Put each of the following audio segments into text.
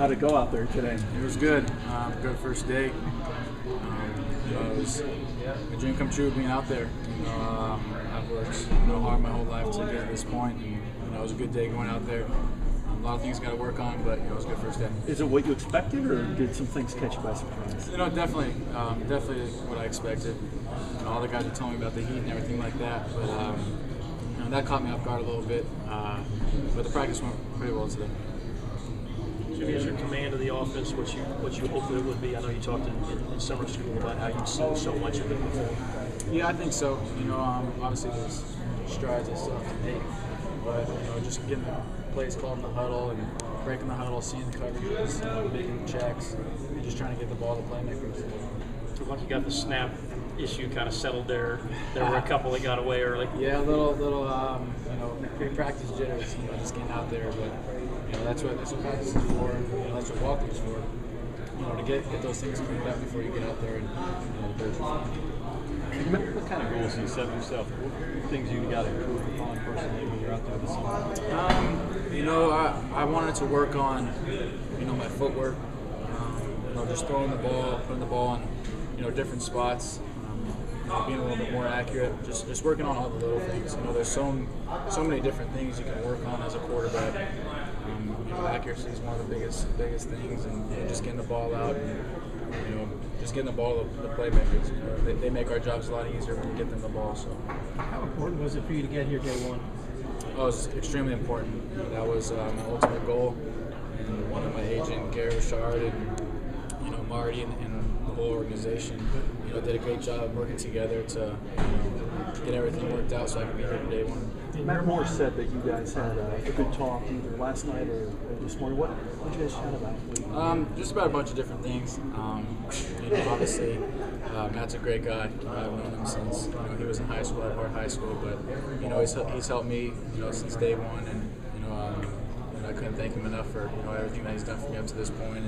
How'd it go out there today? It was good. Good first day. It was a dream come true being out there. I've worked hard my whole life to get to this point, and it was a good day going out there. A lot of things got to work on, but it was a good first day. Is it what you expected, or did some things catch you by surprise? Definitely what I expected. All the guys were telling me about the heat and everything like that, but that caught me off guard a little bit. But the practice went pretty well today. Jimmy, is your command of the offense what you hoped it would be? I know you talked in summer school about how you've seen so much of it before. Yeah, I think so. Obviously there's strides I still have to make, but just getting the plays called in the huddle and breaking the huddle, seeing the coverages, making the checks, and just trying to get the ball to playmakers. Once you got the snap issue kind of settled there were a couple that got away early. Yeah, a little pre-practice jitters, just getting out there, but that's what practice is for, that's what walkthroughs for. To get those things cleaned up before you get out there and What kind of goals do you set for yourself? What things you got to improve upon personally when you're out there this season? I wanted to work on, my footwork. Just throwing the ball, putting the ball in, different spots. Being a little bit more accurate, just working on all the little things. There's so many different things you can work on as a quarterback. Accuracy is one of the biggest things, and just getting the ball out, and just getting the ball to the playmakers. They make our jobs a lot easier when we get them the ball. So, how important was it for you to get here day one? Oh, it was extremely important. That was my ultimate goal, and my agent Gary Richard and Marty and the whole organization. Did a great job working together to get everything worked out so I could be here day one. Matt Moore said that you guys had a good talk either last night or this morning. What did you guys chat about? Just about a bunch of different things. Obviously, Matt's a great guy. I've known him since he was in high school. I part high school, but he's helped me since day one, and I couldn't thank him enough for everything that he's done for me up to this point.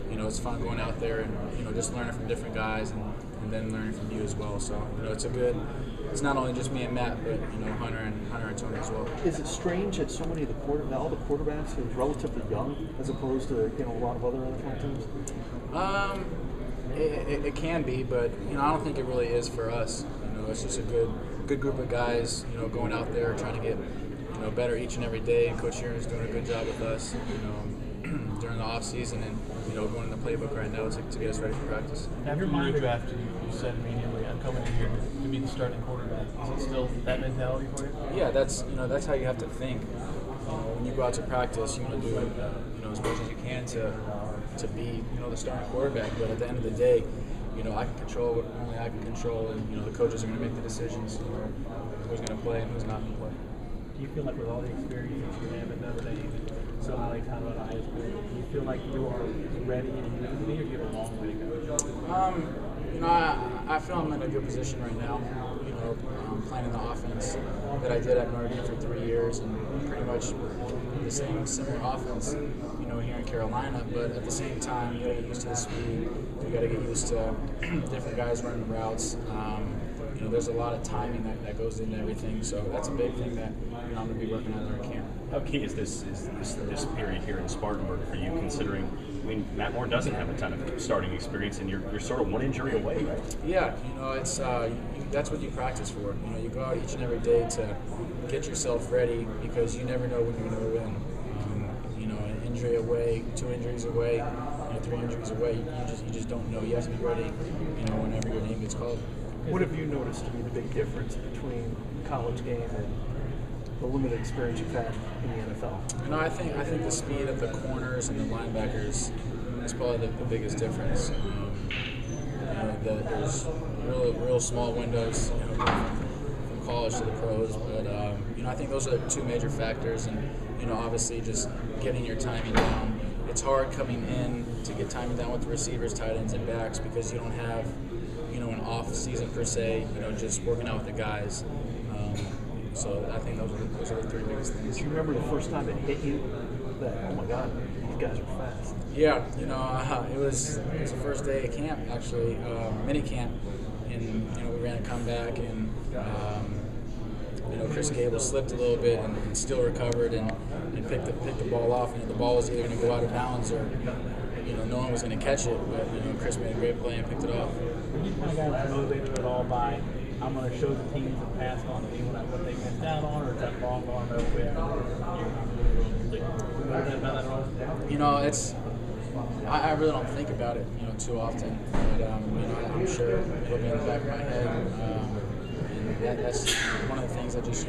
And it's fun going out there and just learning from different guys and then learning from you as well. So it's not only just me and Matt, but Hunter and Tony as well. Is it strange that so many of all the quarterbacks are relatively young as opposed to a lot of other NFL teams? It can be, but I don't think it really is for us. It's just a good group of guys going out there trying to get better each and every day. And Coach Aaron's doing a good job with us during the off season and going in the playbook right now to get us ready for practice. After you were drafted, you said immediately, "I'm coming in here to be the starting quarterback." Is it still that mentality for you? Yeah, that's how you have to think. When you go out to practice, you want to do as much as you can to be the starting quarterback. But at the end of the day, I can control what only I can control, and the coaches are going to make the decisions. Who's going to play and who's not going to play. Do you feel like with all the experience you have at Notre Dame, so highly touted high school, do you feel like you are ready and you need to be, or do you have a long way to go? I feel I'm in a good position right now. Playing in the offense that I did at Notre Dame for 3 years, and pretty much the similar offense, here in Carolina. But at the same time, you got to get used to the speed. You got to get used to different guys running routes. There's a lot of timing that goes into everything, so that's a big thing that I'm going to be working on during camp. How key is this period here in Spartanburg for you, considering, Matt Moore doesn't have a ton of starting experience, and you're sort of one injury away, right? Yeah, it's that's what you practice for. You go out each and every day to get yourself ready because you never know when you're going to win. An injury away, 2 injuries away, 3 injuries away, you just don't know. You have to be ready, whenever your name gets called. What have you noticed to be the big difference between the college game and the limited experience you've had in the NFL? I think the speed of the corners and the linebackers is probably the biggest difference. There's real small windows from college to the pros, but I think those are the 2 major factors, and obviously just getting your timing down. It's hard coming in to get timing down with the receivers, tight ends, and backs because you don't have an off season per se, just working out with the guys. So I think those are the 3 biggest things. Do you remember the first time it hit you that, oh my God, these guys are fast? Yeah, it was the first day of camp, actually, mini camp, and we ran a comeback, and Chris Gable slipped a little bit and still recovered and picked the ball off. The ball was either going to go out of bounds or no one was going to catch it. But Chris made a great play and picked it off. Were you kind of guys motivated at all by I'm going to show the teams and pass on to me what they missed out on, or is that long arm real quick? It's I really don't think about it too often, but I'm sure it'll be in the back of my head. And that's one of the things that just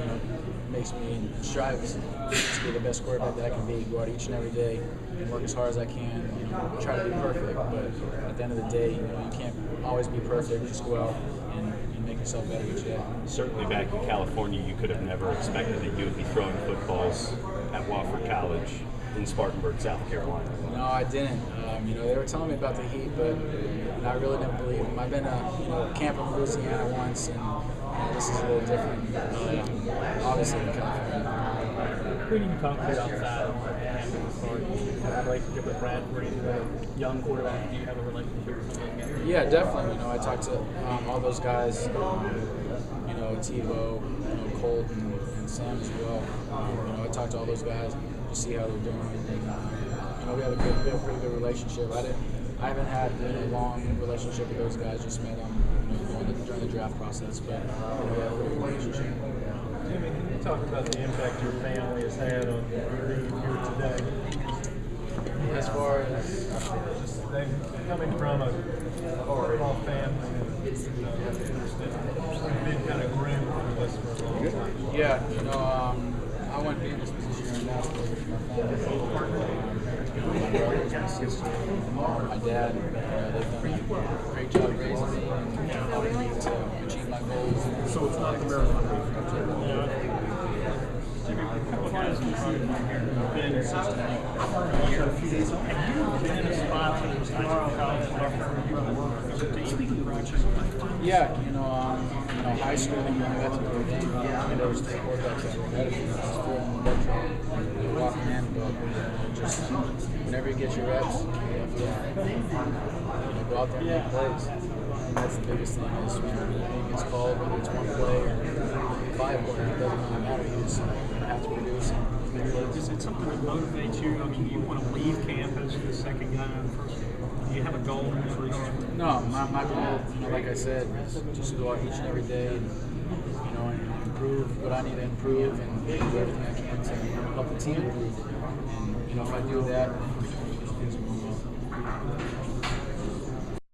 makes me strive to be the best quarterback that I can be. Go out each and every day and work as hard as I can. Try to be perfect, but at the end of the day, you can't always be perfect. Just go out and make yourself better each day. Certainly, back in California, you could have never expected that you would be throwing footballs at Wofford College in Spartanburg, South Carolina. No, I didn't. They were telling me about the heat, but I really didn't believe them. I've been camp in Louisiana once, and this is a little different. Obviously, in California. Who do you talk to outside of campus? Or do you have a relationship with Bradford? With young quarterbacks, do you have a relationship with some of those guys? Yeah, definitely. I talked to all those guys. Tebow, Colton, and Sam as well. I talked to all those guys to see how they're doing. And, we have a pretty good relationship. I haven't had a long relationship with those guys. Just met them during the draft process, but we have a pretty good relationship. Jimmy, can you talk about the impact your family has had on you being here today? As far as Just coming from a football family, it's been kind of groomed for this for a long time. yeah, I wouldn't be in this position right now if it wasn't for my family. My brothers, my sister, my dad, they've done a great job raising me and helping me to achieve my goals. So it's not the marathon. Jimmy, a couple of guys in front of you here have been in your system for a year. Have you been in a spot where there's college where you really work as a team? Yeah, high school when I got to the game, there was three quarterbacks that were ahead of me. I was throwing in the red zone, walking in, but just whenever you get your reps, you have to go out there and make plays. And that's the biggest thing is when the game gets called, whether it's one play or 5 plays, it doesn't really matter. You just have to produce and make plays. Is it something that motivates you? I mean, do you want to leave campus the second guy? Do you have a goal in this? No, my goal, like I said, is just to go out each and every day and improve what I need to improve and do everything I can to help the team improve. And if I do that, things will move on.